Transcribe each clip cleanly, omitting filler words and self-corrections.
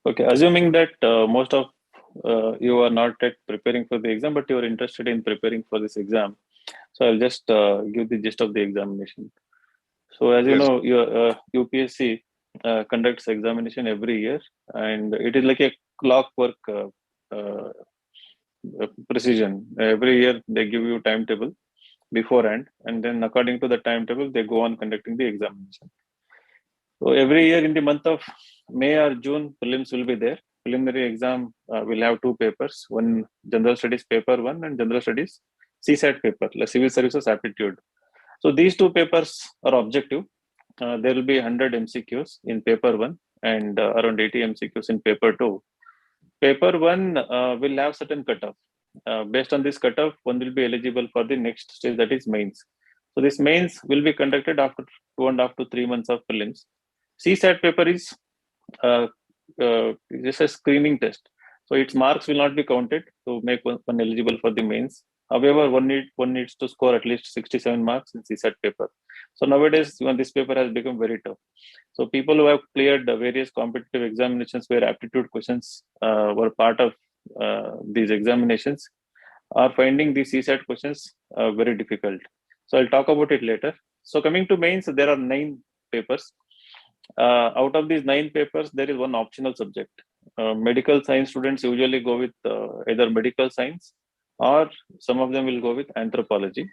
Okay, assuming that most of you are not yet preparing for the exam, but you are interested in preparing for this exam. So I'll just give the gist of the examination. So as you Yes. know, your UPSC conducts examination every year, and it is like a clockwork uh, precision. Every year they give you timetable beforehand, and then according to the timetable, they go on conducting the examination. So every year in the month of May or June, prelims will be there. Preliminary exam will have two papers: one general studies paper one and general studies CSAT paper, like civil services aptitude. So these two papers are objective. There will be 100 MCQs in paper one and around 80 MCQs in paper two. Paper one will have certain cutoff. Based on this cutoff, one will be eligible for the next stage, that is mains. So this mains will be conducted after 2.5 to 3 months of prelims. CSAT paper is uh, just a screening test. So its marks will not be counted to make one eligible for the mains. However, one needs to score at least 67 marks in CSAT paper. So nowadays, even this paper has become very tough. So people who have cleared the various competitive examinations where aptitude questions were part of these examinations are finding the CSAT questions very difficult. So I'll talk about it later. So coming to mains, there are 9 papers. Out of these 9 papers, there is one optional subject. Medical science students usually go with either medical science or some of them will go with anthropology.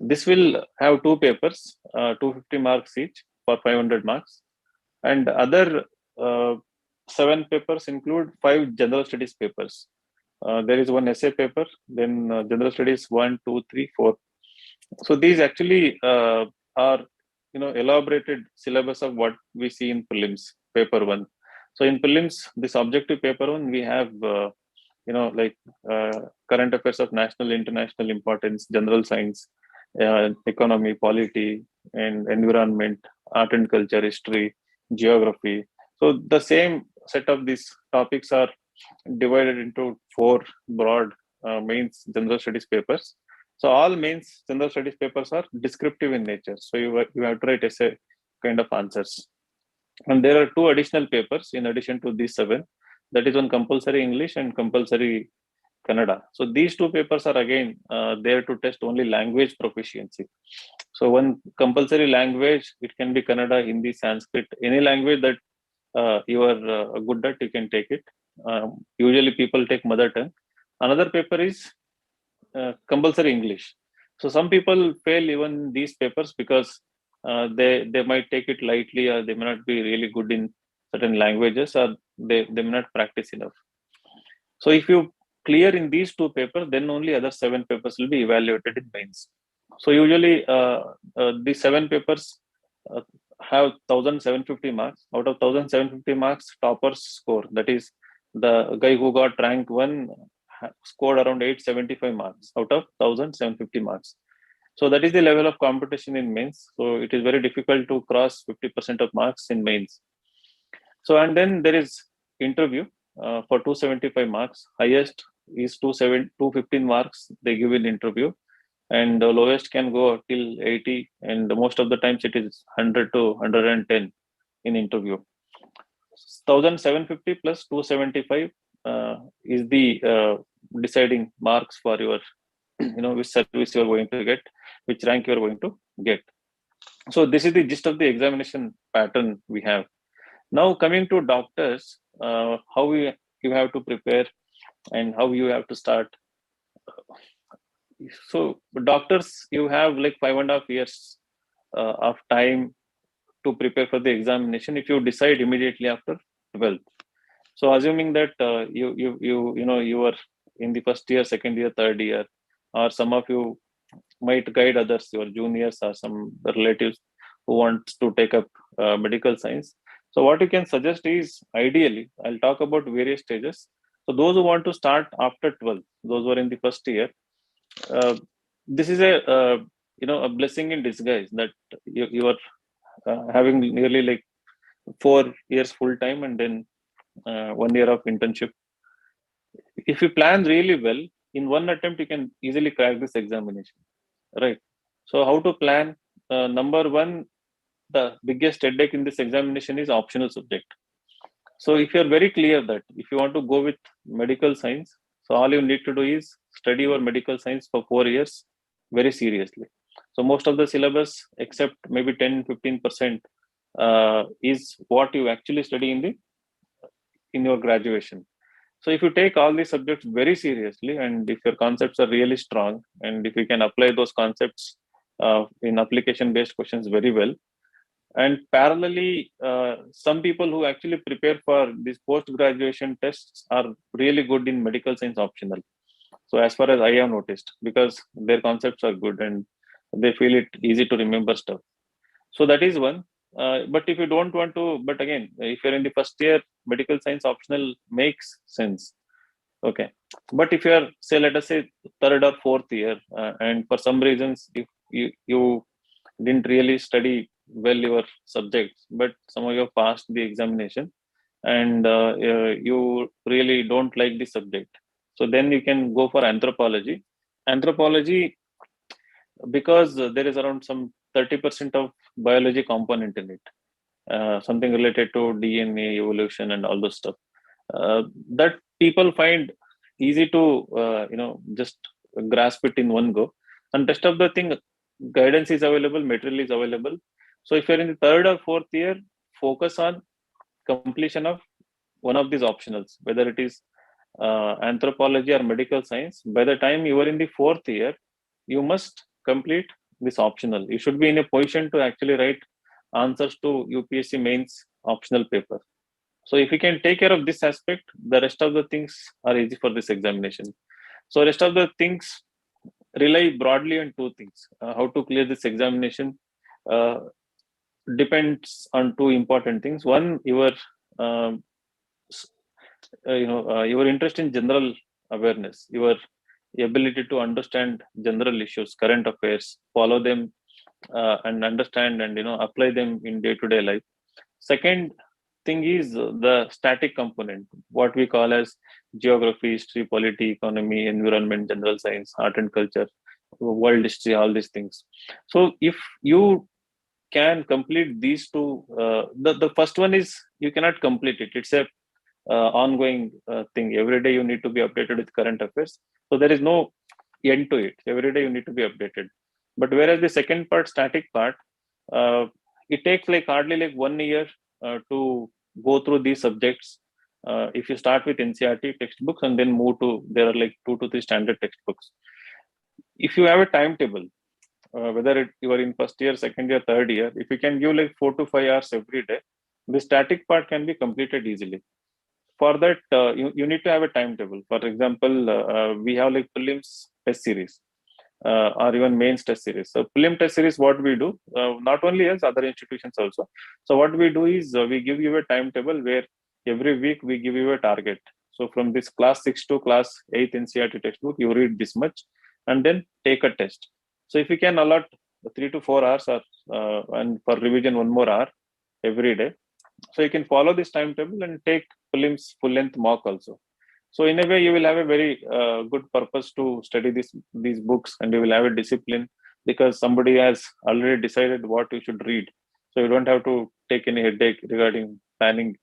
This will have two papers, 250 marks each for 500 marks. And other 7 papers include 5 general studies papers. There is one essay paper, then general studies 1, 2, 3, 4. So these actually are elaborated syllabus of what we see in prelims paper one. So in prelims, this objective paper one, we have like current affairs of national international importance, general science, economy, polity, and environment, art and culture, history, geography. So the same set of these topics are divided into 4 broad mains general studies papers. So all mains general studies papers are descriptive in nature. So you have to write essay kind of answers. And there are two additional papers in addition to these 7. That is one compulsory English and compulsory Kannada. So these two papers are again there to test only language proficiency. So one compulsory language, it can be Kannada, Hindi, Sanskrit, any language that you are good at, you can take it. Usually people take mother tongue. Another paper is compulsory English. So some people fail even these papers because they might take it lightly, or they may not be really good in certain languages, or they may not practice enough. So if you clear in these two papers, then only other 7 papers will be evaluated in mains. So usually these 7 papers uh, have 1750 marks. Out of 1750 marks, toppers score, that is the guy who got rank 1 scored around 875 marks out of 1750 marks. So that is the level of competition in mains. So it is very difficult to cross 50% of marks in mains. So and then there is interview for 275 marks. Highest is 215 marks they give in interview, and the lowest can go till 80, and most of the times it is 100 to 110 in interview. 1750 plus 275 is the deciding marks for your which service you are going to get, which rank you are going to get. So this is the gist of the examination pattern we have. Now coming to doctors, how you have to prepare and how you have to start. So doctors, you have like 5.5 years of time to prepare for the examination if you decide immediately after 12th. So assuming that you are in the first year, second year, third year, or some of you might guide others, your juniors or some relatives who want to take up medical science. So what you can suggest is, ideally, I'll talk about various stages. So those who want to start after 12th, those who are in the first year, uh, this is a blessing in disguise that you are having nearly like 4 years full time and then 1 year of internship. If you plan really well, in one attempt you can easily crack this examination, right? So how to plan? Number one, the biggest headache in this examination is optional subject. So if you're very clear that if you want to go with medical science, so all you need to do is study your medical science for 4 years very seriously. So most of the syllabus, except maybe 10-15%, is what you actually study in your graduation. So if you take all these subjects very seriously, and if your concepts are really strong, and if you can apply those concepts in application-based questions very well, and parallelly, some people who actually prepare for these post-graduation tests are really good in medical science optional. So as far as I have noticed, because their concepts are good and they feel it easy to remember stuff. So that is one. But if you don't want to, but again, if you're in the first year, medical science optional makes sense. Okay. But if you're, say, let us say third or fourth year, and for some reasons, if you didn't really study well your subjects, but somehow you have passed the examination, and you really don't like the subject, so then you can go for anthropology. Anthropology, because there is around some 30% of biology component in it, something related to DNA evolution and all those stuff, that people find easy to just grasp it in one go. And rest of the thing, guidance is available, material is available. So if you're in the third or fourth year, focus on completion of one of these optionals, whether it is anthropology or medical science. By the time you are in the fourth year, you must complete this optional. You should be in a position to actually write answers to UPSC mains optional paper. So if you can take care of this aspect, the rest of the things are easy for this examination. So rest of the things rely broadly on two things. How to clear this examination uh, depends on two important things. One, your um, your interest in general awareness, your ability to understand general issues, current affairs, follow them, and understand and apply them in day to day life. Second thing is the static component, what we call as geography, history, polity, economy, environment, general science, art and culture, world history, all these things. So if you can complete these two, the first one is you cannot complete it. It's a ongoing thing. Every day you need to be updated with current affairs. So there is no end to it. Every day you need to be updated. But whereas the second part, static part, uh, it takes like hardly like 1 year to go through these subjects. If you start with NCRT textbooks and then move to, there are like 2 to 3 standard textbooks. If you have a timetable, whether you are in first year, second year, third year, if you can give like 4 to 5 hours every day, the static part can be completed easily. For that, you need to have a timetable. For example, we have like prelims test series, or even mains test series. So prelim test series, what we do, not only as other institutions also. So what we do is we give you a timetable where every week we give you a target. So from this class 6 to class 8 NCRT textbook, you read this much and then take a test. So if you can allot 3 to 4 hours, or and for revision 1 more hour every day, so you can follow this timetable and take prelims full length mock also. So in a way, you will have a very good purpose to study these books, and you will have a discipline because somebody has already decided what you should read. So you don't have to take any headache regarding planning,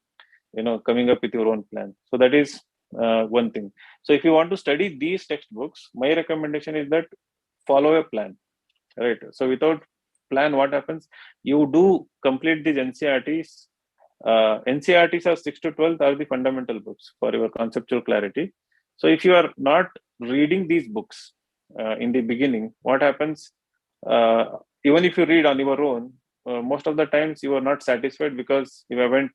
coming up with your own plan. So that is one thing. So if you want to study these textbooks, my recommendation is that follow a plan, right? So without plan, what happens? You do complete these NCRTs. NCRTs are 6 to 12 are the fundamental books for your conceptual clarity. So if you are not reading these books in the beginning, what happens? Uh, Even if you read on your own, most of the times you are not satisfied because you haven't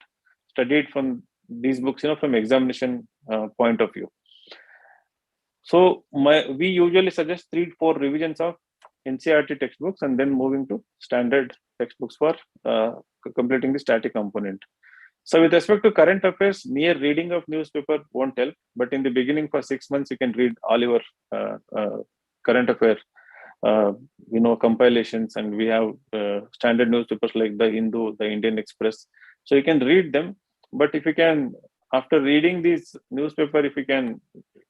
studied from these books, from examination point of view. So we usually suggest 3 to 4 revisions of NCRT textbooks and then moving to standard textbooks for completing the static component. So with respect to current affairs, mere reading of newspaper won't help. But in the beginning, for 6 months, you can read all your current affair, compilations, and we have standard newspapers like the Hindu, the Indian Express. So you can read them. But if you can, after reading these newspaper, if you can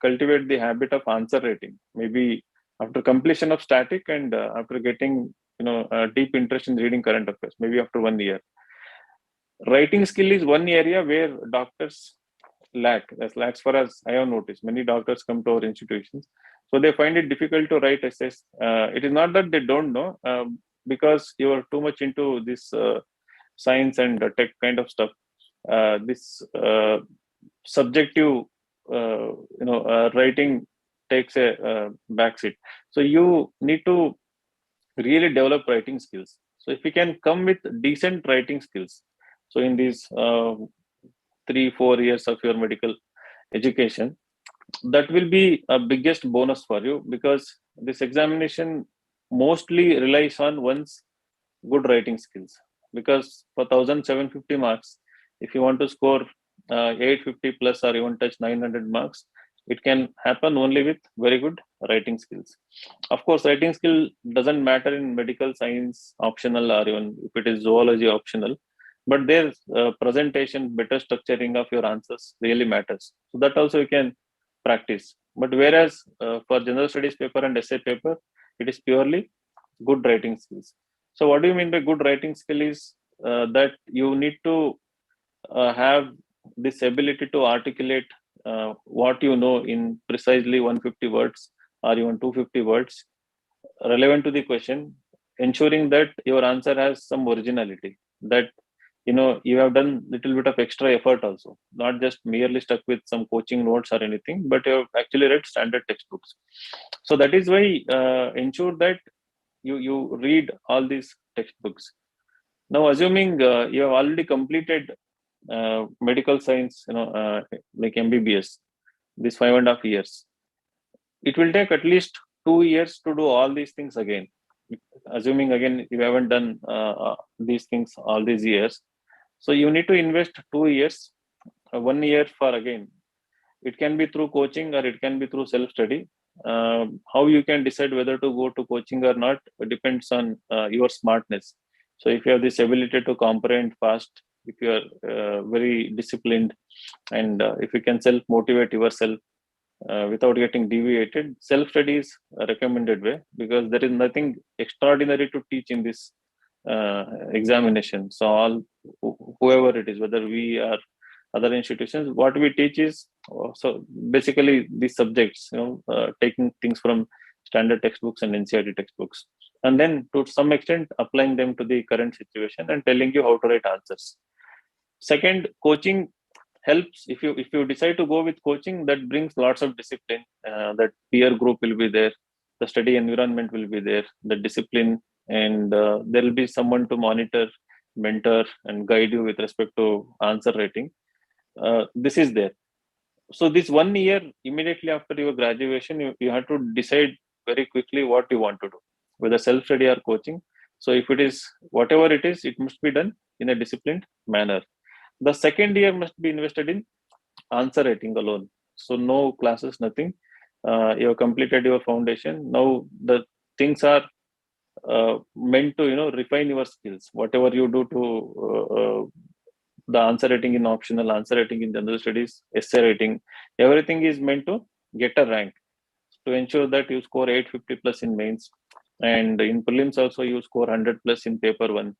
cultivate the habit of answer writing, maybe after completion of static and after getting a deep interest in reading current affairs, maybe after 1 year, Writing skill is one area where doctors lack. As lacks for us, I have noticed many doctors come to our institutions, so they find it difficult to write essays. It is not that they don't know, because you are too much into this science and tech kind of stuff. This subjective, writing takes a backseat. So you need to really develop writing skills. So if you can come with decent writing skills, so in these 3 4 years of your medical education, that will be a biggest bonus for you, because this examination mostly relies on one's good writing skills. Because for 1750 marks, if you want to score 850 plus or even touch 900 marks, it can happen only with very good writing skills. Of course, writing skill doesn't matter in medical science optional, or even if it is zoology optional, but there's presentation, better structuring of your answers really matters. So that also you can practice. But whereas for general studies paper and essay paper, it is purely good writing skills. So what do you mean by good writing skill is that you need to have this ability to articulate what you know in precisely 150 words or even 250 words relevant to the question, ensuring that your answer has some originality, that you have done little bit of extra effort also, not just merely stuck with some coaching notes or anything, but you have actually read standard textbooks. So that is why ensure that you read all these textbooks. Now assuming you have already completed medical science, like MBBS, this 5.5 years, it will take at least 2 years to do all these things again. Assuming again you haven't done these things all these years, so you need to invest 2 years, 1 year for again. It can be through coaching or it can be through self study. How you can decide whether to go to coaching or not depends on your smartness. So if you have this ability to comprehend fast, if you are very disciplined, and if you can self motivate yourself without getting deviated, self study is a recommended way, because there is nothing extraordinary to teach in this examination. So all, whoever it is, whether we are other institutions, what we teach is so basically these subjects, taking things from standard textbooks and NCERT textbooks, and then to some extent applying them to the current situation and telling you how to write answers. Second, coaching helps. If you decide to go with coaching, that brings lots of discipline. That peer group will be there, the study environment will be there, the discipline, and there will be someone to monitor, mentor, and guide you with respect to answer writing. This is there. So this 1 year immediately after your graduation, you have to decide very quickly what you want to do, whether self study or coaching. So if it is whatever it is, it must be done in a disciplined manner. The second year must be invested in answer writing alone. So no classes, nothing. You have completed your foundation. Now the things are meant to refine your skills. Whatever you do to the answer writing in optional, answer writing in general studies, essay writing, everything is meant to get a rank, to ensure that you score 850 plus in mains, and in prelims also you score 100 plus in paper one,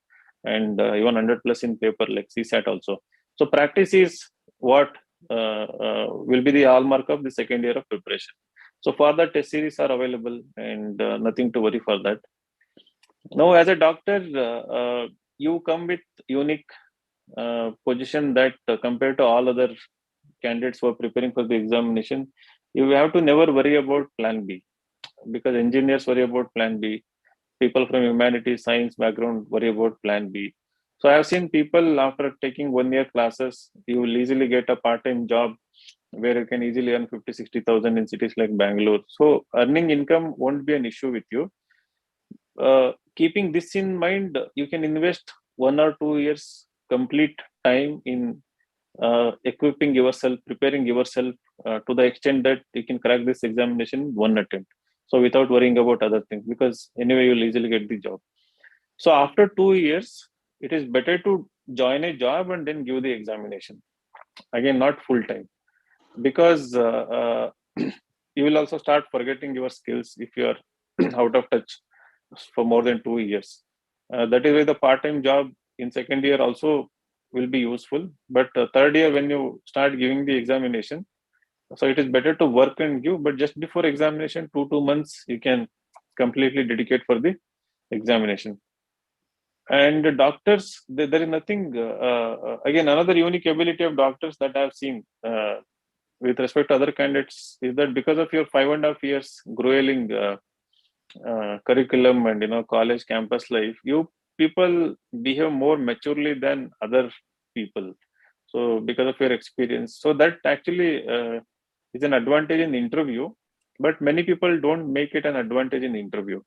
and even 100 plus in paper like CSAT also. So practice is what will be the hallmark of the second year of preparation. So for that, test series are available, and nothing to worry for that. Now as a doctor, you come with unique position that compared to all other candidates who are preparing for the examination, you have to never worry about plan B, because engineers worry about plan B, people from humanities, science background worry about plan B. So I've seen people after taking 1 year classes, you will easily get a part-time job where you can easily earn 50, 60,000 in cities like Bangalore. So earning income won't be an issue with you. Keeping this in mind, you can invest 1 or 2 years complete time in equipping yourself, preparing yourself to the extent that you can crack this examination in one attempt. So without worrying about other things, because anyway you'll easily get the job. So after 2 years, it is better to join a job and then give the examination. Again, not full time, because you will also start forgetting your skills if you are out of touch for more than 2 years. That is why the part-time job in second year also will be useful. But third year, when you start giving the examination, so it is better to work and give. But just before examination, 2 months you can completely dedicate for the examination. And the doctors, there is nothing. Again, another unique ability of doctors that I've seen with respect to other candidates is that because of your 5.5 years grueling curriculum and college campus life, you people behave more maturely than other people. So because of your experience, so that actually is an advantage in the interview. But many people don't make it an advantage in the interview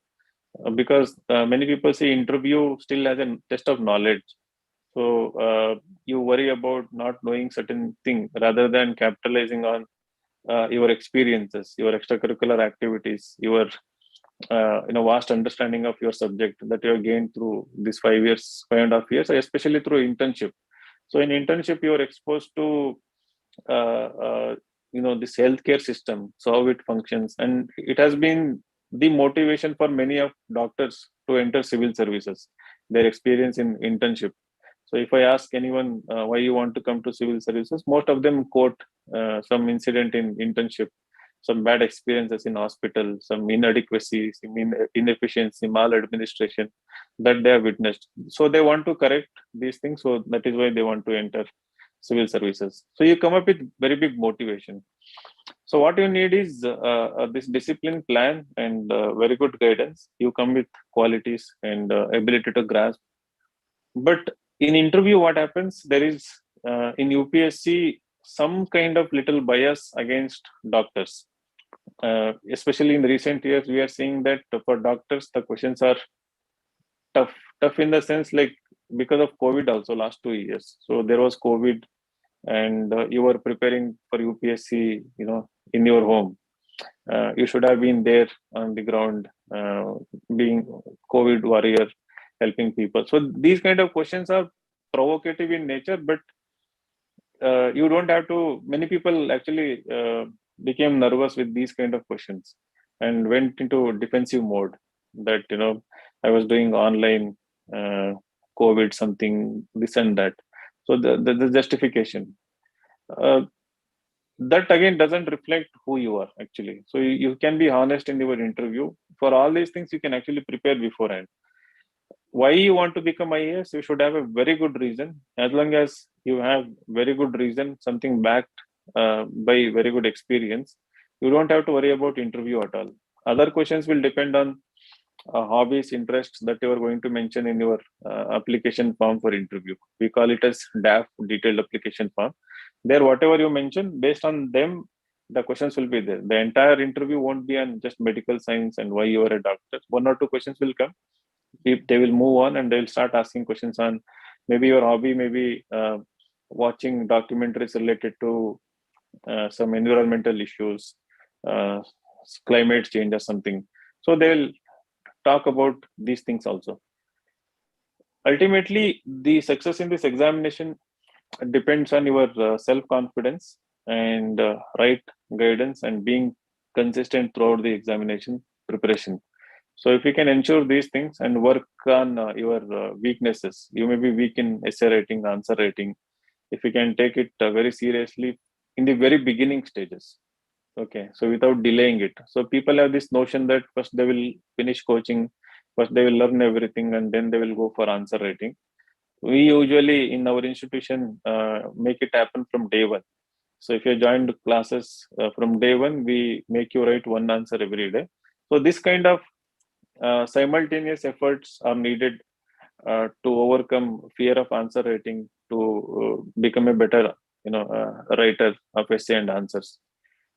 because many people see interview still as a test of knowledge. So you worry about not knowing certain thing rather than capitalizing on your experiences, your extracurricular activities, your vast understanding of your subject that you have gained through these 5 years, 5.5 years, especially through internship. So in internship, you are exposed to this healthcare system, so how it functions, and it has been the motivation for many of doctors to enter civil services. Their experience in internship. So if I ask anyone why you want to come to civil services, most of them quote some incident in internship, some bad experiences in hospital, some inadequacies, inefficiency, maladministration that they have witnessed. So they want to correct these things. So that is why they want to enter civil services. So you come up with very big motivation. So what you need is this discipline plan and very good guidance. You come with qualities and ability to grasp. But in interview, what happens? There is in UPSC some kind of little bias against doctors. Especially in recent years, we are seeing that for doctors, the questions are tough. Tough in the sense like because of COVID also last 2 years. So there was COVID and you were preparing for UPSC, in your home. You should have been there on the ground, being COVID warrior, helping people. So these kind of questions are provocative in nature, but you don't have to. Many people actually became nervous with these kind of questions and went into defensive mode. That I was doing online COVID something, this and that. So the justification. Uh, that again doesn't reflect who you are actually. So you can be honest in your interview. For all these things, you can actually prepare beforehand. Why you want to become IAS? You should have a very good reason. As long as you have very good reason, something backed by very good experience, you don't have to worry about interview at all. Other questions will depend on hobbies, interests that you are going to mention in your application form for interview. We call it as DAF, detailed application form. There, whatever you mention, based on them, the questions will be there. The entire interview won't be on just medical science and why you are a doctor. One or two questions will come. If they will move on and they will start asking questions on maybe your hobby, maybe watching documentaries related to some environmental issues, uh, climate change or something. So they will talk about these things also. Ultimately, the success in this examination depends on your self confidence and right guidance and being consistent throughout the examination preparation. So, if you can ensure these things and work on your weaknesses, you may be weak in essay writing, answer writing. If you can take it very seriously in the very beginning stages, okay, so without delaying it. So people have this notion that first they will finish coaching, first they will learn everything, and then they will go for answer writing. We usually in our institution make it happen from day one. So if you joined classes from day one, we make you write one answer every day. So this kind of simultaneous efforts are needed to overcome fear of answer writing to become a better, writer of essay and answers.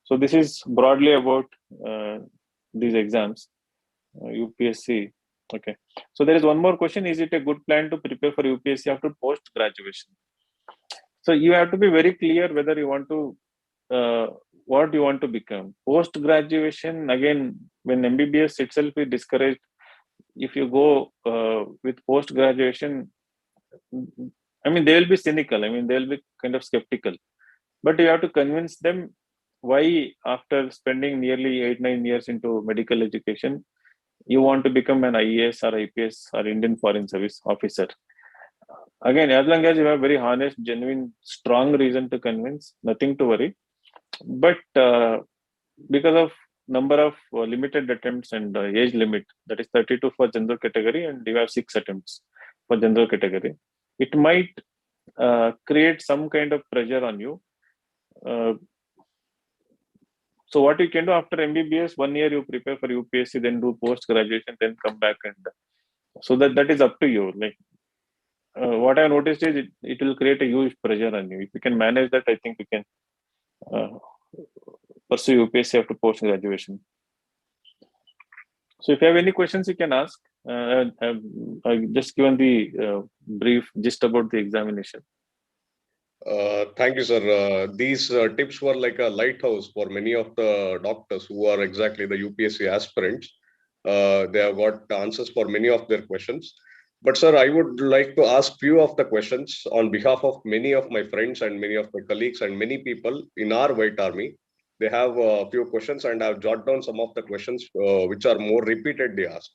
So this is broadly about these exams, UPSC. Okay. So there is one more question: is it a good plan to prepare for UPSC after post graduation? So you have to be very clear whether you want to, what you want to become. Post graduation, again, when MBBS itself is discouraged, if you go with post graduation, I mean they will be cynical. I mean they will be kind of skeptical. But you have to convince them why, after spending nearly 8-9 years into medical education, you want to become an IAS or IPS or Indian Foreign Service officer. Again, as long as you have very honest, genuine, strong reason to convince, nothing to worry. But because of number of limited attempts and age limit, that is 32 for general category, and you have 6 attempts for general category, it might create some kind of pressure on you. Uh, so what you can do after MBBS, 1 year you prepare for UPSC, then do post graduation, then come back, and so that is up to you. Like what I noticed is it will create a huge pressure on you. If you can manage that, I think you can uh, pursue UPSC after post graduation. So if you have any questions, you can ask. I've just given the brief gist about the examination. Thank you, sir. These tips were like a lighthouse for many of the doctors who are exactly the UPSC aspirants. They have got answers for many of their questions. But, sir, I would like to ask few of the questions on behalf of many of my friends and many of my colleagues and many people in our White Army. They have a few questions, and I've jotted down some of the questions which are more repeatedly asked.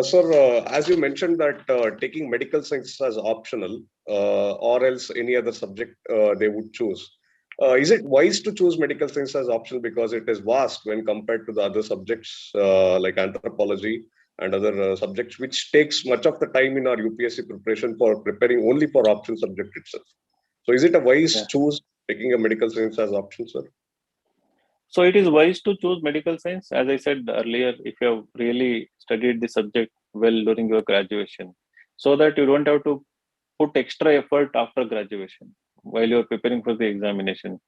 Sir, as you mentioned that taking medical science as optional or else any other subject they would choose. Is it wise to choose medical science as optional because it is vast when compared to the other subjects like anthropology and other subjects, which takes much of the time in our UPSC preparation for preparing only for option subject itself? So is it a wise Yeah. choose taking a medical science as option, sir? So it is wise to choose medical science. As I said earlier, if you have really studied the subject well during your graduation, so that you don't have to put extra effort after graduation while you're preparing for the examination.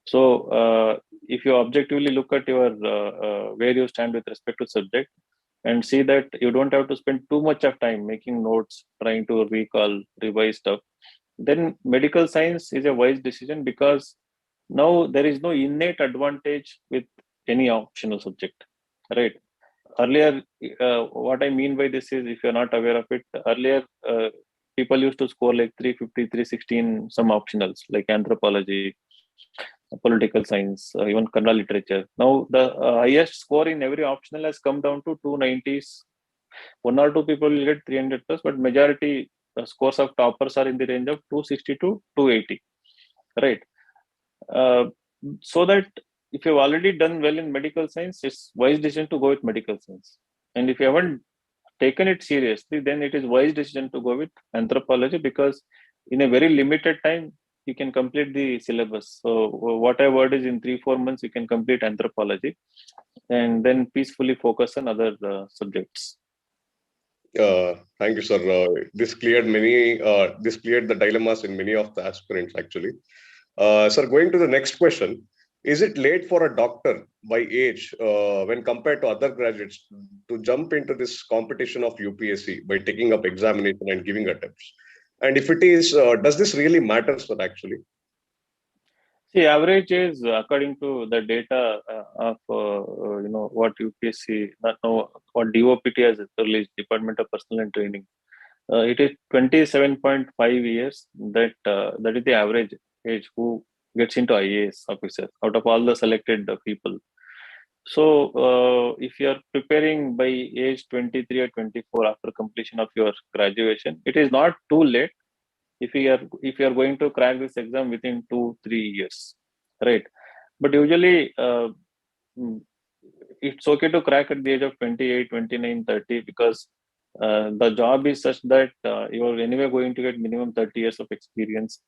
So if you objectively look at your where you stand with respect to subject and see that you don't have to spend too much of time making notes, trying to recall, revise stuff, then medical science is a wise decision because now there is no innate advantage with any optional subject, right? Earlier, what I mean by this is, if you're not aware of it, earlier people used to score like 350, 316, some optionals like anthropology, political science, even Kannada literature. Now, the highest score in every optional has come down to 290s. One or two people will get 300 plus, but majority scores of toppers are in the range of 260 to 280, right? Uh, so that if you've already done well in medical science, it's wise decision to go with medical science. And if you haven't taken it seriously, then it is wise decision to go with anthropology because in a very limited time you can complete the syllabus. So what I word is in 3-4 months you can complete anthropology and then peacefully focus on other subjects. Thank you, sir. This cleared many. This cleared the dilemmas in many of the aspirants actually. Sir, going to the next question, is it late for a doctor by age when compared to other graduates to jump into this competition of UPSC by taking up examination and giving attempts? And if it is, does this really matter, sir, actually? See, average is according to the data of what UPSC, not know what DOPT has released, Department of Personnel and Training. It is 27.5 years that is the average age who gets into IAS officer out of all the selected people. So if you are preparing by age 23 or 24 after completion of your graduation, it is not too late if you are going to crack this exam within 2-3 years, right? But usually mm, it's okay to crack at the age of 28, 29, 30 because the job is such that you are anyway going to get minimum 30 years of experience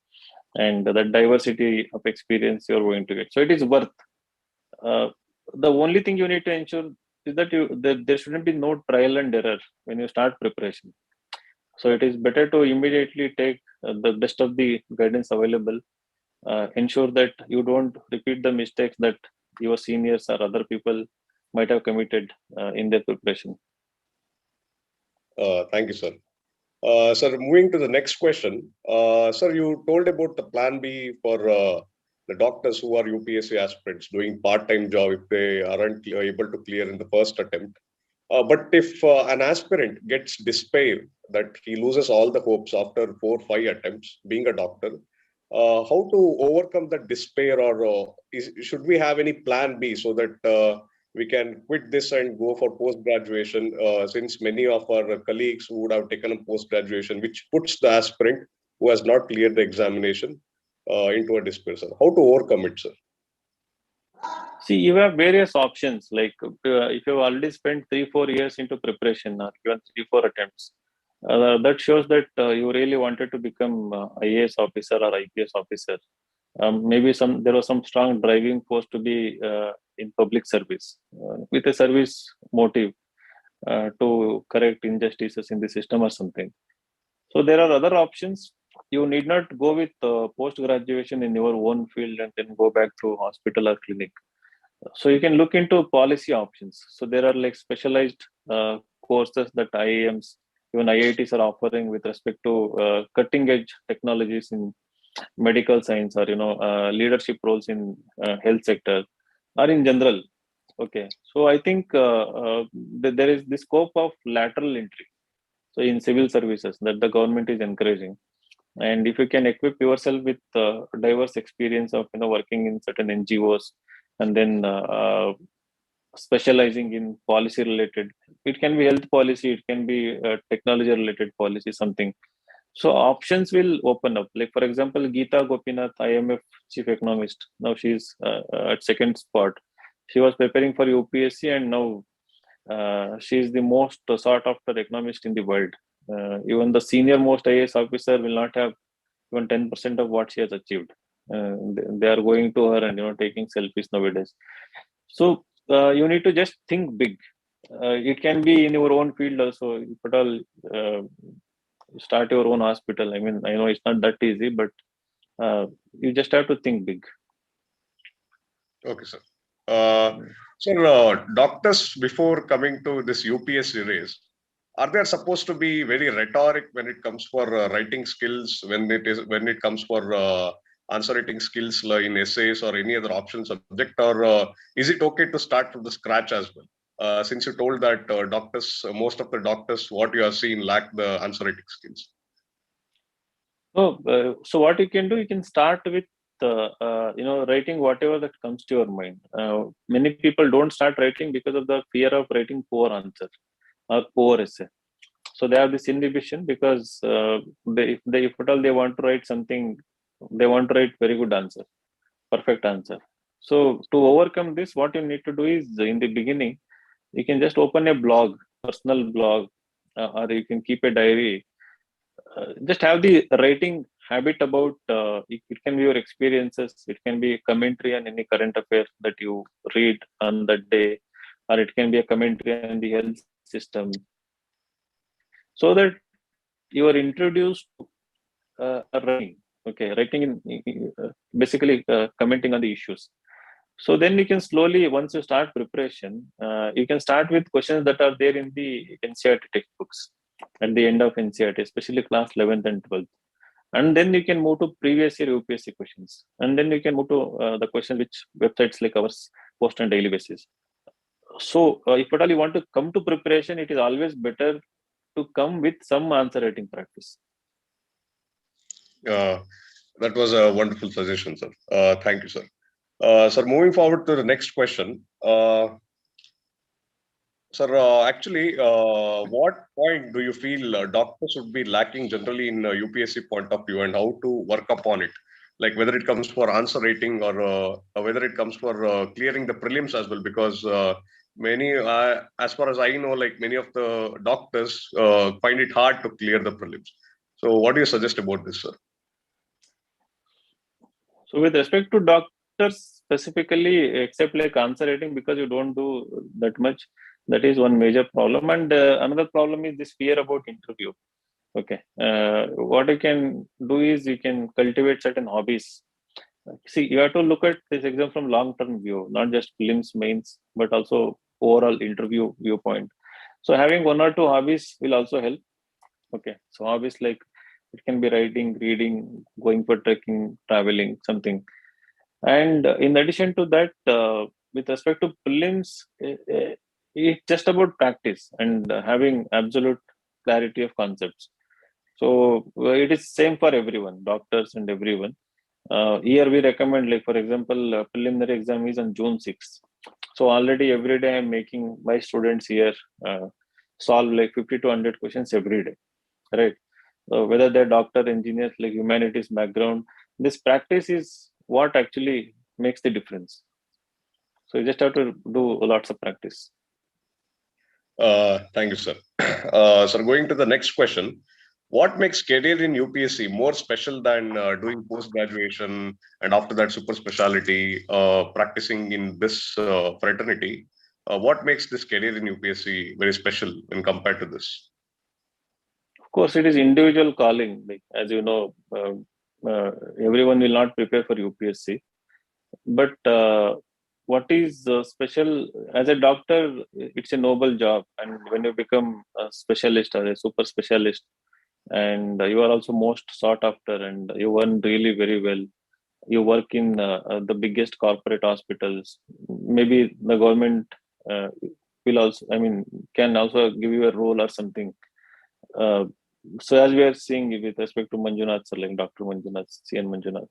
and the diversity of experience you are going to get. So it is worth. Uh, the only thing you need to ensure is that there shouldn't be no trial and error when you start preparation. So it is better to immediately take the best of the guidance available. Ensure that you don't repeat the mistakes that your seniors or other people might have committed in their preparation. Thank you, sir. Sir, moving to the next question. Sir, you told about the plan B for the doctors who are UPSC aspirants doing part-time job if they aren't able to clear in the first attempt. But if an aspirant gets despair that he loses all the hopes after 4 or 5 attempts being a doctor, how to overcome that despair, or should we have any plan B so that we can quit this and go for post-graduation, since many of our colleagues would have taken a post-graduation, which puts the aspirant who has not cleared the examination into a despair, sir. How to overcome it, sir? See, you have various options. Like if you've already spent 3-4 years into preparation, or given 3-4 attempts, that shows that you really wanted to become IAS officer or IPS officer. Maybe there was some strong driving force to be in public service with a service motive to correct injustices in the system or something. So there are other options. You need not go with post graduation in your own field and then go back to hospital or clinic. So you can look into policy options. So there are like specialized courses that IIMs, even IITs are offering with respect to cutting edge technologies in medical science, or leadership roles in health sector or in general. Okay, so I think there is the scope of lateral entry. So in civil services that the government is encouraging, and if you can equip yourself with diverse experience of working in certain NGOs, and then specializing in policy related, it can be health policy, it can be technology related policy, something. So options will open up. Like for example, Geeta Gopinath, IMF chief economist, now she's at second spot. She was preparing for UPSC, and now she is the most sought after economist in the world. Even the senior most IAS officer will not have even 10% of what she has achieved. They are going to her and taking selfies nowadays. So you need to just think big. It can be in your own field also. If at all start your own hospital. I mean, I know it's not that easy, but you just have to think big. Okay, sir. Doctors, before coming to this UPSC race, are they supposed to be very rhetoric when it comes for writing skills, when it comes for answer writing skills in essays or any other option subject, or is it okay to start from the scratch as well? Since you told that most of the doctors, what you have seen, lack the answer writing skills. So what you can do, you can start with writing whatever that comes to your mind. Many people don't start writing because of the fear of writing poor answer or poor essay. So they have this inhibition because if at all they want to write something, they want to write very good answer, perfect answer. So to overcome this, what you need to do is, in the beginning, you can just open a blog, personal blog, or you can keep a diary. Just have the writing habit about it can be your experiences, it can be commentary on any current affair that you read on that day, or it can be a commentary on the health system, so that you are introduced to writing. Okay, writing in basically commenting on the issues. So then you can slowly, once you start preparation, you can start with questions that are there in the NCERT textbooks at the end of NCERT, especially class 11th and 12th. And then you can move to previous year UPSC questions. And then you can move to the question which websites like ours post on daily basis. So if at all you want to come to preparation, it is always better to come with some answer writing practice. That was a wonderful suggestion, sir. Thank you, sir. Sir, moving forward to the next question. Sir, actually, what point do you feel doctors should be lacking generally in UPSC point of view, and how to work upon it? Like whether it comes for answer rating, or whether it comes for clearing the prelims as well, because many, as far as I know, like many of the doctors find it hard to clear the prelims. So what do you suggest about this, sir? So with respect to doctors specifically, except like answer writing, because you don't do that much, that is one major problem. And another problem is this fear about interview. Okay, what you can do is you can cultivate certain hobbies. See, you have to look at this exam from long-term view, not just prelims, mains, but also overall interview viewpoint. So having one or two hobbies will also help. Okay, so hobbies like it can be writing, reading, going for trekking, traveling, something. And in addition to that, with respect to prelims, it's just about practice and having absolute clarity of concepts. So it is same for everyone, doctors and everyone. Here we recommend, like for example, preliminary exam is on June 6th. So already every day I'm making my students here solve like 50 to 100 questions every day, right? Whether they're doctor, engineers, like humanities background, this practice is what actually makes the difference. So you just have to do lots of practice. Thank you, sir. Sir, going to the next question. What makes career in UPSC more special than doing post-graduation and after that super specialty, practicing in this fraternity? What makes this career in UPSC very special when compared to this? Of course, it is individual calling. Like as you know, everyone will not prepare for UPSC. But what is special as a doctor? It's a noble job, and when you become a specialist or a super specialist, and you are also most sought after, and you earn really very well. You work in the biggest corporate hospitals. Maybe the government uh, will also, I mean, can also give you a role or something. Uh, so as we are seeing with respect to Manjunath, sir, like Dr. Manjunath, CN Manjunath,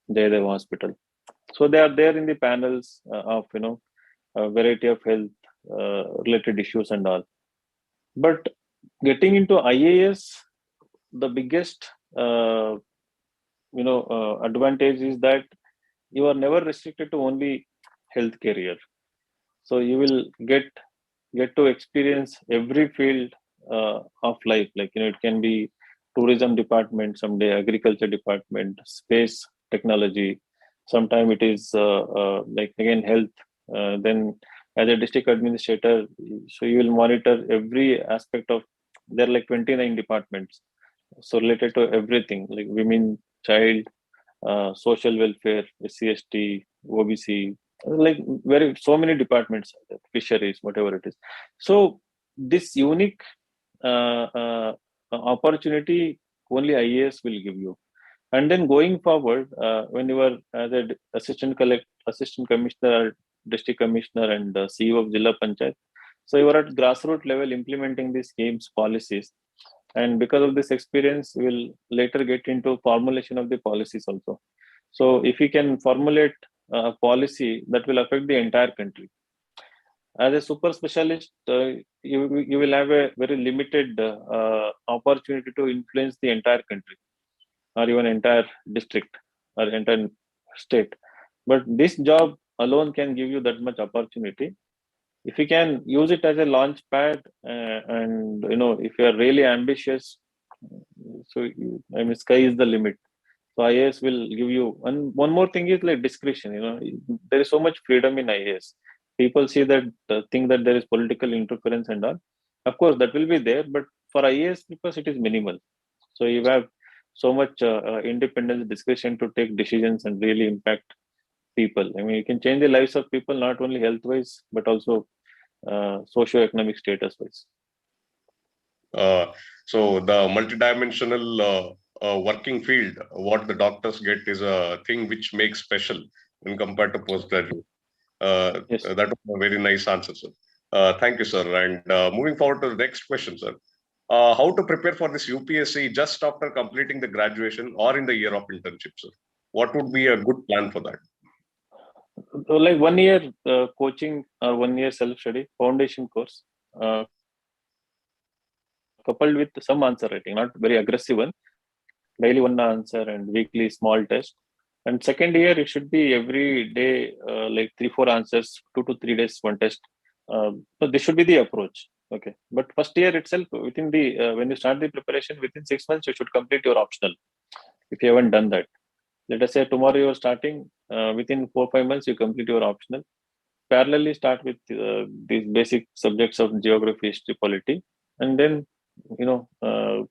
Jayadev Hospital. So they are there in the panels of a variety of health related issues and all. But getting into IAS, the biggest advantage is that you are never restricted to only health career. So you will get to experience every field of life. Like it can be tourism department someday, agriculture department, space technology. Sometime it is like again health. Then as a district administrator, so you will monitor every aspect of. There are like 29 departments, so related to everything like women, child, social welfare, SC/ST, OBC, like very so many departments, fisheries, whatever it is. So this unique opportunity only IAS will give you. And then going forward, when you are as a assistant commissioner, district commissioner, and CEO of Jilla Panchayat, so you are at grassroots level implementing these schemes, policies, and because of this experience, you will later get into formulation of the policies also. So if you can formulate a policy that will affect the entire country, as a super specialist, you will have a very limited opportunity to influence the entire country or even entire district or entire state. But this job alone can give you that much opportunity. If you can use it as a launch pad, and if you are really ambitious, so I mean, sky is the limit. So IAS will give you, and one more thing is like discretion. There is so much freedom in IAS. People see that think that there is political interference and all. Of course, that will be there, but for IAS because it is minimal. So you have so much independence, discretion to take decisions and really impact people. I mean, you can change the lives of people not only health wise but also socio-economic status wise. Uh, so the multidimensional working field, what the doctors get is a thing which makes special when compared to postgraduate. Yes. That was a very nice answer, sir. Thank you, sir. And moving forward to the next question, sir. How to prepare for this UPSC just after completing the graduation or in the year of internship, sir? What would be a good plan for that? So like 1 year coaching or 1 year self-study foundation course, coupled with some answer writing, not very aggressive one, daily one answer and weekly small test. And second year, it should be every day, like 3, 4 answers, 2 to 3 days, one test. So this should be the approach. Okay. But first year itself, within the, when you start the preparation, within 6 months, you should complete your optional if you haven't done that. Let us say tomorrow you are starting, within 4, 5 months, you complete your optional. Parallelly start with these basic subjects of geography, history, polity, and then, you know, uh,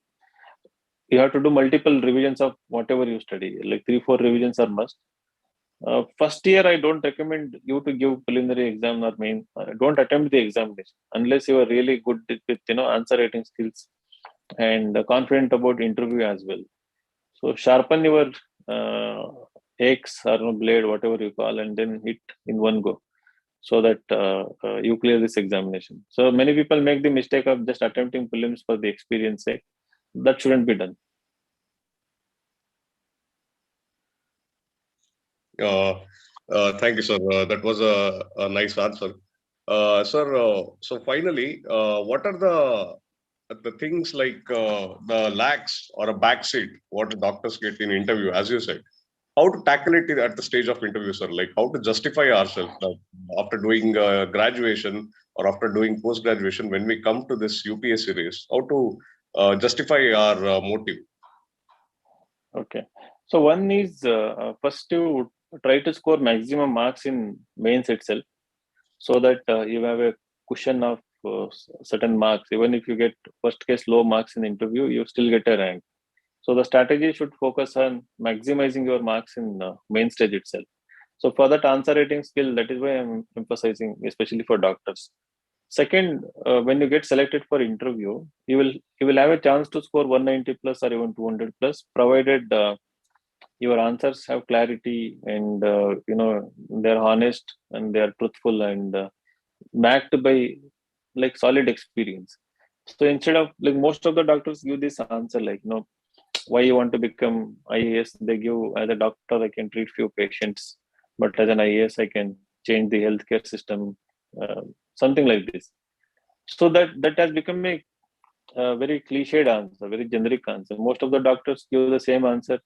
you have to do multiple revisions of whatever you study. Like 3, 4 revisions are must. First year, I don't recommend you to give preliminary exam or main. Don't attempt the examination unless you are really good with answer writing skills and confident about interview as well. So sharpen your uh, axe or blade, whatever you call, and then hit in one go so that you clear this examination. So many people make the mistake of just attempting prelims for the experience sake. That shouldn't be done. Uh, Thank you, sir. That was a nice answer. Sir, so finally, what are the things like the lags or a backseat, what doctors get in interview, as you said? How to tackle it at the stage of interview, sir? Like how to justify ourselves after doing graduation or after doing post graduation when we come to this UPSC race? How to justify our motive? Okay. So one is first you try to score maximum marks in mains itself, so that you have a cushion of certain marks. Even if you get first case low marks in the interview, you still get a rank. So the strategy should focus on maximizing your marks in main stage itself. So for that answer writing skill, that is why I'm emphasizing, especially for doctors. Second, when you get selected for interview, you will have a chance to score 190 plus or even 200 plus, provided your answers have clarity and they're honest and they're truthful and backed by like solid experience. So instead of like most of the doctors give this answer like why you want to become IAS, they give as a doctor I can treat few patients, but as an IAS I can change the healthcare system, uh, something like this. So that has become a very cliched answer, very generic answer. Most of the doctors give the same answer.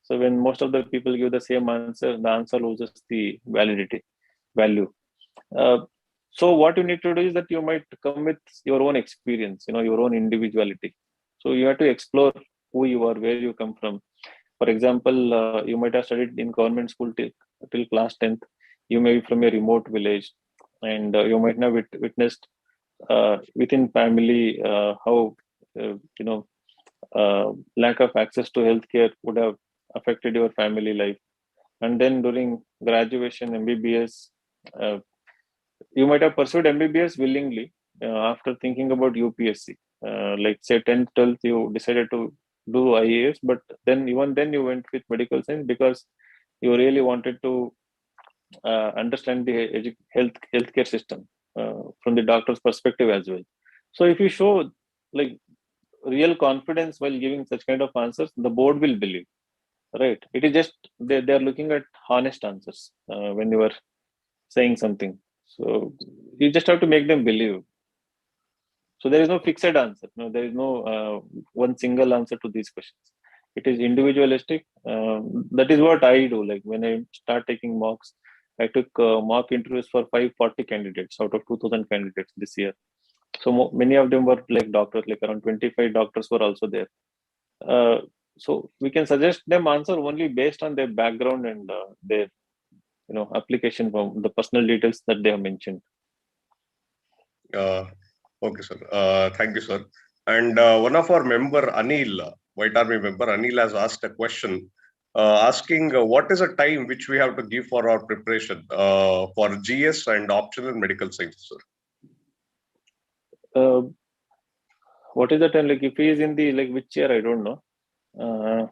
So when most of the people give the same answer, the answer loses the value. Uh, so what you need to do is that you might come with your own experience, your own individuality. So you have to explore who you are, where you come from. For example, you might have studied in government school till class 10th. You may be from a remote village, and you might have witnessed within family how you know lack of access to healthcare would have affected your family life. And then during graduation, MBBS, uh, you might have pursued MBBS willingly after thinking about UPSC. Like say 10th, 12th, you decided to do IAS, but then even then you went with medical science because you really wanted to understand the healthcare system from the doctor's perspective as well. So if you show like real confidence while giving such kind of answers, the board will believe. Right? It is just they are looking at honest answers when you are saying something. So you just have to make them believe. So there is no fixed answer. No, there is no one single answer to these questions. It is individualistic. That is what I do. Like when I start taking mocks, I took mock interviews for 540 candidates out of 2,000 candidates this year. So many of them were like doctors, like around 25 doctors were also there. Uh, so we can suggest them answer only based on their background and their application from the personal details that they have mentioned. Uh, okay, sir. Thank you, sir. And one of our member, Anil, White Army member, Anil has asked a question asking what is a time which we have to give for our preparation for GS and optional medical sciences, sir? Uh, what is the time? Like if he is in the like which year, I don't know. Uh,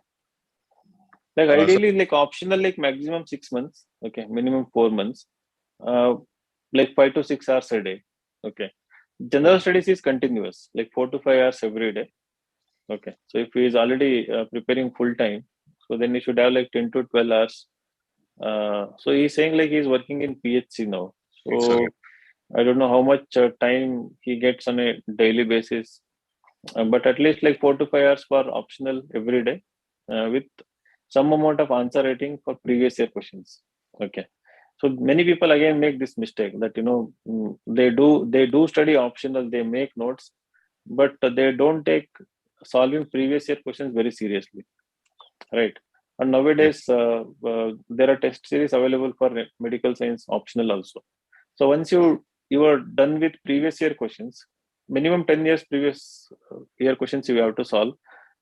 like Sir, ideally like optional like maximum 6 months. Okay, minimum 4 months. Uh, like 5 to 6 hours a day. Okay. General okay. studies is continuous, like 4 to 5 hours every day. Okay. So if he is already preparing full time, so then he should have like 10 to 12 hours. So he's saying like he's working in PHC now. Yes, sir. So I don't know how much time he gets on a daily basis, but at least like 4 to 5 hours for optional every day, with some amount of answer rating for previous year questions. Okay. So many people again make this mistake that they do study optional, they make notes, but they don't take solving previous year questions very seriously, right? And Yes. nowadays there are test series available for medical science optional also. So once you are done with previous year questions, minimum 10 years previous year questions you have to solve.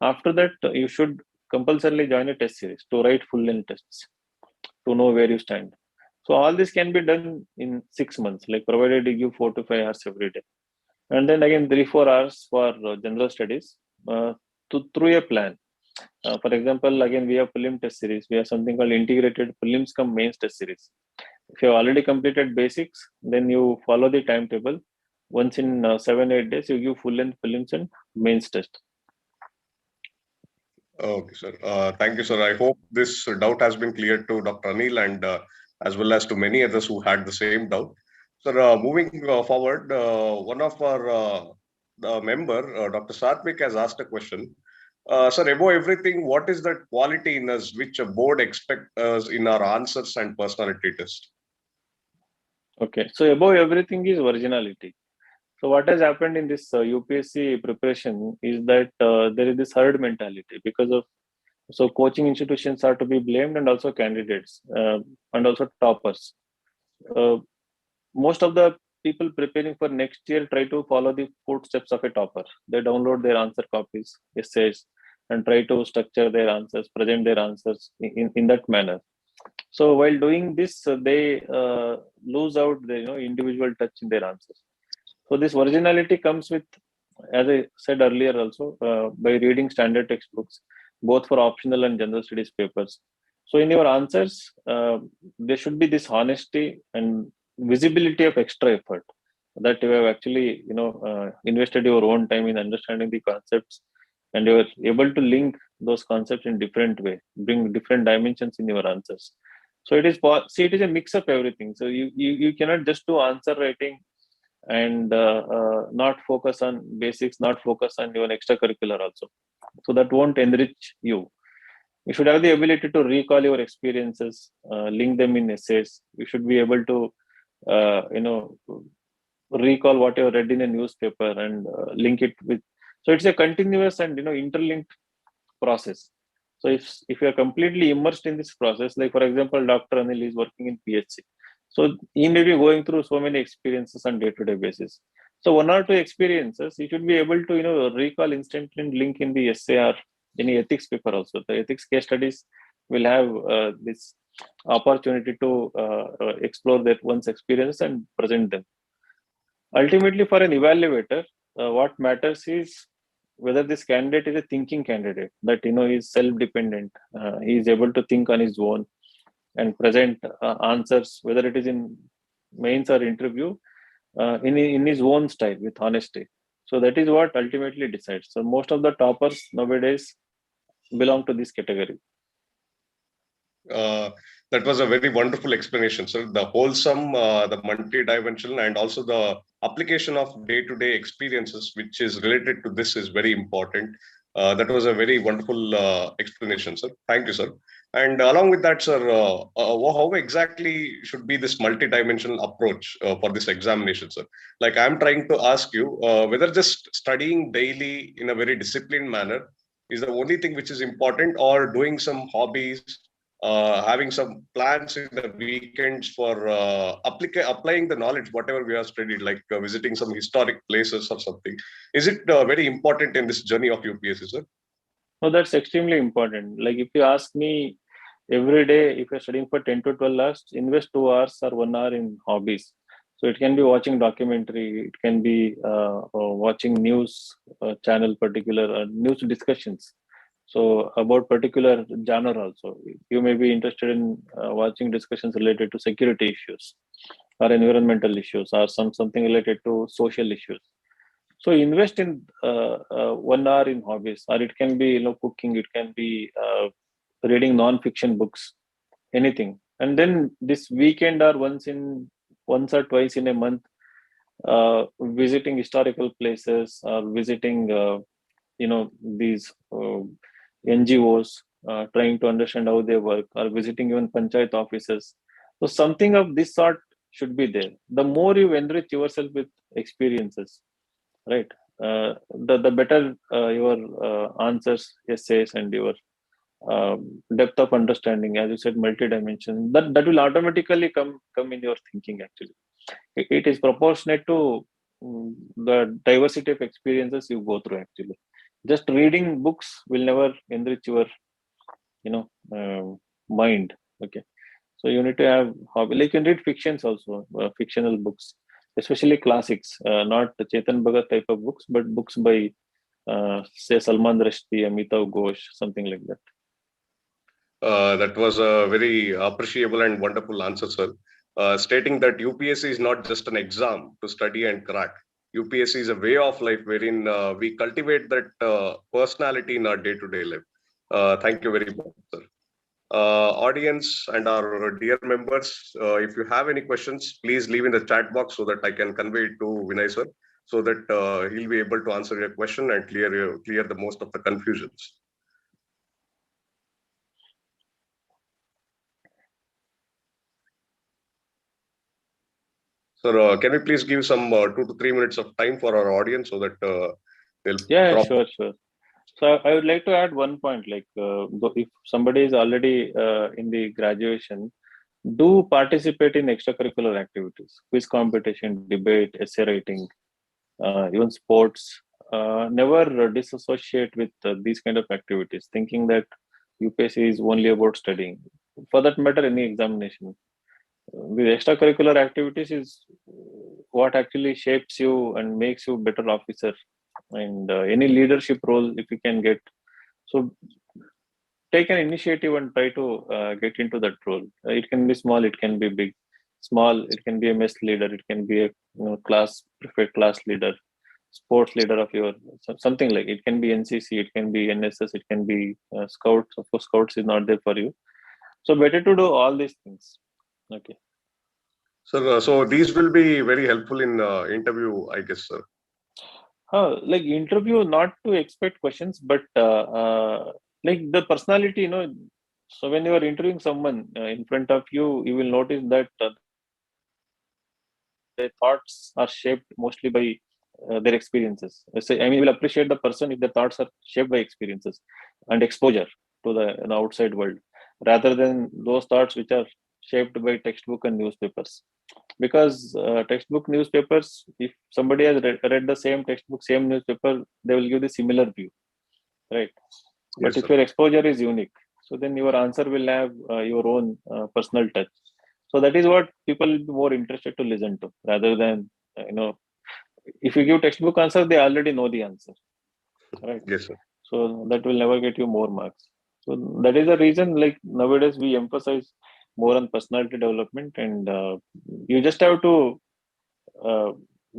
After that, you should compulsorily join a test series to write full length tests to know where you stand. So all this can be done in 6 months, like provided you give 4 to 5 hours every day, and then again 3 4 hours for general studies through a plan. For example, again we have prelim test series. We have something called integrated prelims come mains test series. If you have already completed basics, then you follow the timetable. Once in 7 8 days, you give full length prelims and mains test. Okay, sir. Thank you, sir. I hope this doubt has been cleared to Dr. Anil. And as well as to many others who had the same doubt. So moving forward, one of our member, Dr. Satvik, has asked a question. Sir, above everything, what is that quality in us which a board expects us in our answers and personality test? Okay, so above everything is originality. So what has happened in this UPSC preparation is that there is this herd mentality because of, so coaching institutions are to be blamed, and also candidates and also toppers. Uh, Most of the people preparing for next year try to follow the footsteps of a topper. They download their answer copies, essays, and try to structure their answers, present their answers in that manner. So while doing this, they lose out the individual touch in their answers. So this originality comes with, as I said earlier, also by reading standard textbooks, both for optional and general studies papers. So in your answers, there should be this honesty and visibility of extra effort that you have actually, invested your own time in understanding the concepts, and you are able to link those concepts in different way, bring different dimensions in your answers. So it is, see, it is a mix of everything. So you cannot just do answer writing and not focus on basics, not focus on your extracurricular also. So that won't enrich you. You should have the ability to recall your experiences, link them in essays. You should be able to, recall what you have read in a newspaper and link it with. So it's a continuous and interlinked process. So if you are completely immersed in this process, like for example, Dr. Anil is working in PhD, so he may be going through so many experiences on day-to-day basis. So one or two experiences, you should be able to recall instantly and link in the essay or any ethics paper also. The ethics case studies will have this opportunity to explore that one's experience and present them. Ultimately, for an evaluator, what matters is whether this candidate is a thinking candidate, that is self-dependent, he is able to think on his own and present answers, whether it is in mains or interview, in his own style with honesty. So that is what ultimately decides. So most of the toppers nowadays belong to this category. Uh, that was a very wonderful explanation, sir. The wholesome, the multi-dimensional, and also the application of day-to-day experiences, which is related to this, is very important. That was a very wonderful explanation, sir. Thank you, sir. And along with that, sir, how exactly should be this multi-dimensional approach for this examination, sir? Like I'm trying to ask you whether just studying daily in a very disciplined manner is the only thing which is important, or doing some hobbies, having some plans in the weekends for applying the knowledge whatever we have studied, like visiting some historic places or something. Is it very important in this journey of UPSC, sir? No, that's extremely important. Like if you ask me, every day, if you're studying for 10 to 12 hours, invest 2 hours or 1 hour in hobbies. So it can be watching documentary, it can be watching news channel, particular news discussions. So about particular genre also, you may be interested in watching discussions related to security issues or environmental issues or something related to social issues. So invest in 1 hour in hobbies, or it can be cooking, it can be reading non-fiction books, anything. And then this weekend or once or twice in a month, visiting historical places or visiting these NGOs, trying to understand how they work, or visiting even panchayat offices. So something of this sort should be there. The more you enrich yourself with experiences, right, the better your answers, essays, and your depth of understanding, as you said, multi-dimension, that will automatically come in your thinking. Actually, it is proportionate to the diversity of experiences you go through. Actually, just reading books will never enrich your you know mind. Okay, so you need to have hobby. Like you can read fictions also, fictional books, especially classics, not the Chetan Bhagat type of books, but books by say Salman Rushdie, Amitav Ghosh, something like that. That was a very appreciable and wonderful answer, sir. Stating that UPSC is not just an exam to study and crack. UPSC is a way of life wherein we cultivate that personality in our day-to-day life. Thank you very much, sir. Audience and our dear members, if you have any questions, please leave in the chat box so that I can convey it to Vinay sir, so that he'll be able to answer your question and clear the most of the confusions. Sir, can we please give some 2 to 3 minutes of time for our audience so that they'll Yeah, drop. sure. So I would like to add one point, like if somebody is already in the graduation, do participate in extracurricular activities, quiz competition, debate, essay writing, even sports. Never disassociate with these kind of activities, thinking that UPSC is only about studying. For that matter, any examination. With extracurricular activities is what actually shapes you and makes you better officer. And any leadership role, if you can get, so take an initiative and try to get into that role. It can be small, it can be big. Small, it can be a mess leader, it can be a class prefect, class leader, sports leader of your something, like it can be NCC, it can be NSS, it can be scouts. Of course, scouts is not there for you. So better to do all these things. Okay. Sir, so these will be very helpful in interview, I guess, sir. Like interview, not to expect questions, but like the personality, so when you are interviewing someone in front of you, you will notice that their thoughts are shaped mostly by their experiences. So, I mean, you will appreciate the person if their thoughts are shaped by experiences and exposure to the outside world, rather than those thoughts which are shaped by textbook and newspapers. Because textbook, newspapers, if somebody has read the same textbook, same newspaper, they will give the similar view, right? But Yes, if sir. your exposure is unique, so then your answer will have your own personal touch. So that is what people will be more interested to listen to, rather than if you give textbook answer, they already know the answer, right? Yes, sir. So that will never get you more marks. So that is the reason, like nowadays we emphasize more on personality development, and you just have to uh,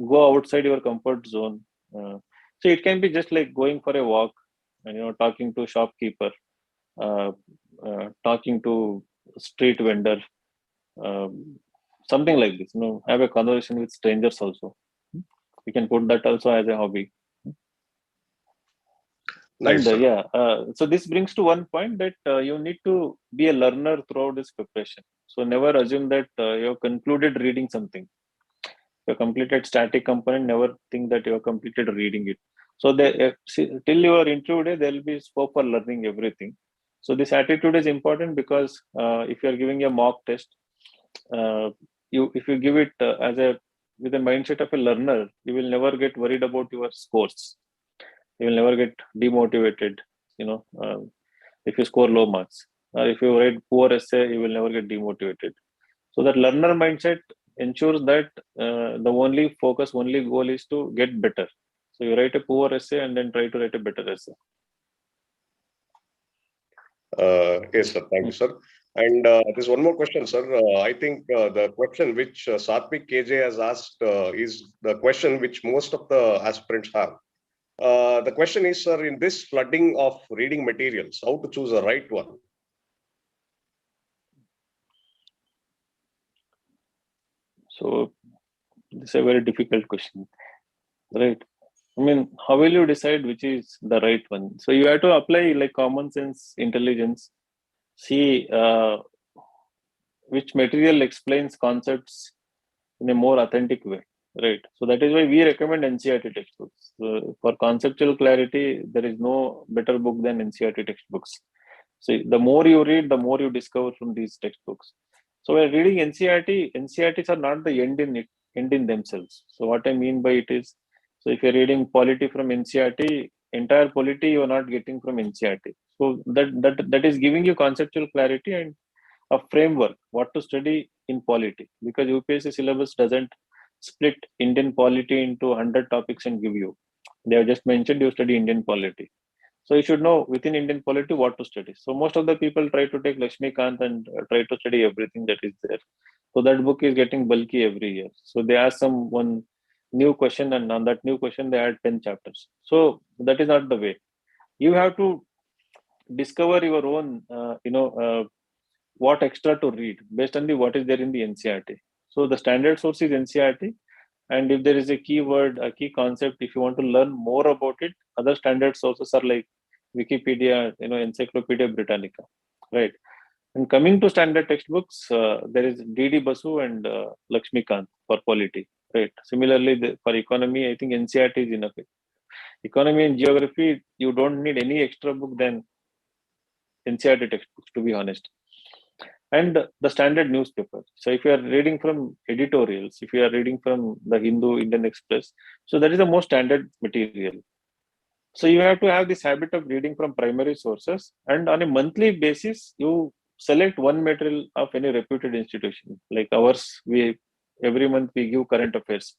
go outside your comfort zone. Uh, so it can be just like going for a walk and talking to shopkeeper, uh, talking to street vendor, um, something like this. Have a conversation with strangers also. You can put that also as a hobby. And Nice, sir. so this brings to one point that you need to be a learner throughout this preparation. So never assume that you have concluded reading something. You completed static component, never think that you have completed reading it. So till your interview day, there will be scope for learning everything. So this attitude is important, because if you are giving a mock test, uh, if you give it as a with the mindset of a learner, you will never get worried about your scores. You will never get demotivated. You know, if you score low marks, or if you write poor essay, you will never get demotivated. So that learner mindset ensures that the only goal is to get better. So you write a poor essay and then try to write a better essay. Yes, sir. Thank you, sir. And there's one more question, sir. I think the question which Satvik KJ has asked is the question which most of the aspirants have. The question is, sir, in this flooding of reading materials, how to choose the right one? So this is a very difficult question, right? I mean, how will you decide which is the right one? So you have to apply like common sense, intelligence. See which material explains concepts in a more authentic way, right? So that is why we recommend NCERT textbooks. For conceptual clarity, there is no better book than NCERT textbooks. So the more you read, the more you discover from these textbooks. So when reading NCERT, NCERTs are not the end in themselves. So what I mean by it is, so if you're reading polity from NCERT, entire polity you are not getting from NCERT. So that is giving you conceptual clarity and a framework what to study in polity, because UPSC syllabus doesn't split Indian polity into 100 topics and give you. They have just mentioned you study Indian polity. So you should know within Indian polity what to study. So most of the people try to take Lakshmikant and try to study everything that is there. So that book is getting bulky every year. So they ask some one new question, and on that new question they add 10 chapters. So that is not the way. You have to discover your own what extra to read based on the what is there in the NCRT. So the standard source is NCRT, and if there is a keyword, a key concept, if you want to learn more about it, other standard sources are like Wikipedia, Encyclopedia Britannica, right? And coming to standard textbooks, there is DD Basu and Lakshmikant for polity, right? Similarly, for economy, I think NCRT is enough. Economy and geography, you don't need any extra book than NCRT textbooks, to be honest. And the standard newspaper. So if you are reading from editorials, if you are reading from the Hindu, Indian Express, so that is the most standard material. So you have to have this habit of reading from primary sources, and on a monthly basis, you select one material of any reputed institution. Like ours, we every month we give current affairs.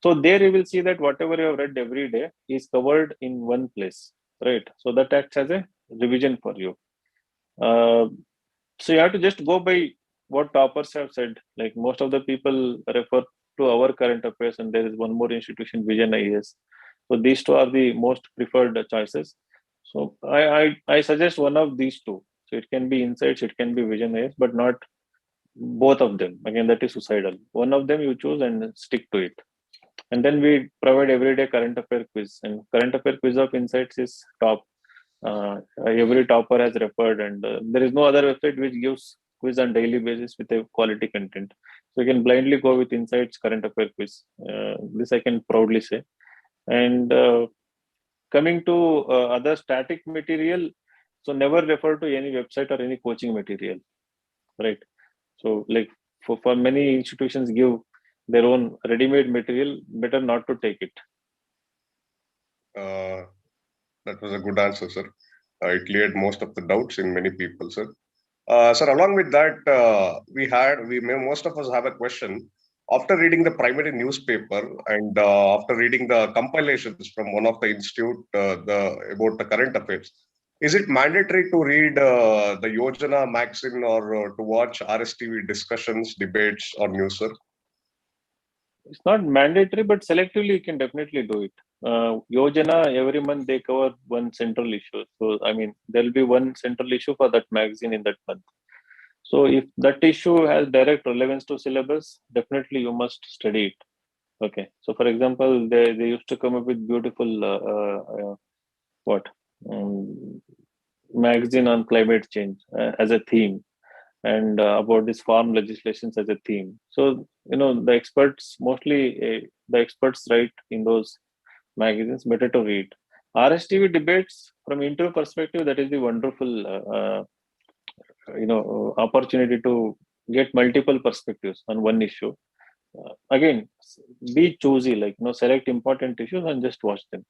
So there you will see that whatever you have read every day is covered in one place, right? So that acts as a revision for you. Uh, so you have to just go by what toppers have said. Like most of the people refer to our current affairs, and there is one more institution, Vision IAS. So these two are the most preferred choices. So I suggest one of these two. So it can be Insights, it can be Vision IAS, but not both of them. Again, that is suicidal. One of them you choose and stick to it. And then we provide everyday current affair quiz. And current affair quiz of Insights is top. Every topper has referred, and there is no other website which gives quiz on daily basis with a quality content. So you can blindly go with Insights current affair quiz. This I can proudly say. And coming to other static material, so never refer to any website or any coaching material, right? So like for many institutions give their own ready-made material, better not to take it. That was a good answer, sir. It cleared most of the doubts in many people, sir. Sir, along with that, most of us have a question. After reading the primary newspaper and after reading the compilations from one of the institute about the current affairs, is it mandatory to read the Yojana magazine or to watch RSTV discussions, debates, or news, sir? It's not mandatory, but selectively you can definitely do it. Yojana, every month they cover one central issue. So, I mean, there'll be one central issue for that magazine in that month. So, if that issue has direct relevance to syllabus, definitely you must study it. Okay. So, for example, they used to come up with beautiful, what? Um, magazine on climate change as a theme, and about this farm legislations as a theme. So, the experts, mostly the experts write in those magazines, better to read. RSTV debates from interview perspective, that is the wonderful, opportunity to get multiple perspectives on one issue. Again, be choosy, like, select important issues and just watch them.